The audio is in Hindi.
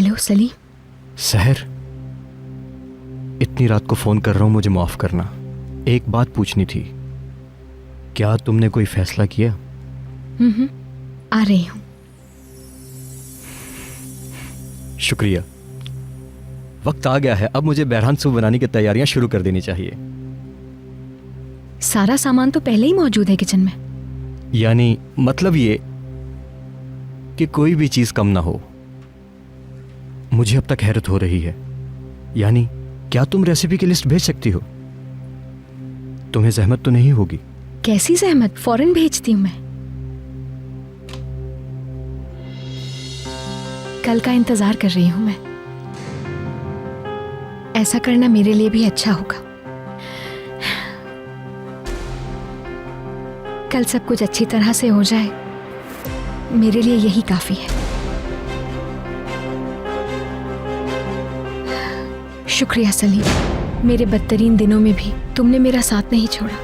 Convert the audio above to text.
हेलो सलीम। सहर, इतनी रात को फोन कर रहा हूं, मुझे माफ करना। एक बात पूछनी थी, क्या तुमने कोई फैसला किया? आ रही हूँ। शुक्रिया। वक्त आ गया है, अब मुझे बहरान सूप बनाने की तैयारियां शुरू कर देनी चाहिए। सारा सामान तो पहले ही मौजूद है किचन में। यानी मतलब ये कि कोई भी चीज कम ना हो। मुझे अब तक हैरत हो रही है। यानी क्या तुम रेसिपी की लिस्ट भेज सकती हो? तुम्हें जहमत तो नहीं होगी? कैसी जहमत, फौरन भेजती हूँ मैं। कल का इंतजार कर रही हूँ मैं। ऐसा करना मेरे लिए भी अच्छा होगा। कल सब कुछ अच्छी तरह से हो जाए, मेरे लिए यही काफी है। शुक्रिया सलीम, मेरे बदतरीन दिनों में भी तुमने मेरा साथ नहीं छोड़ा।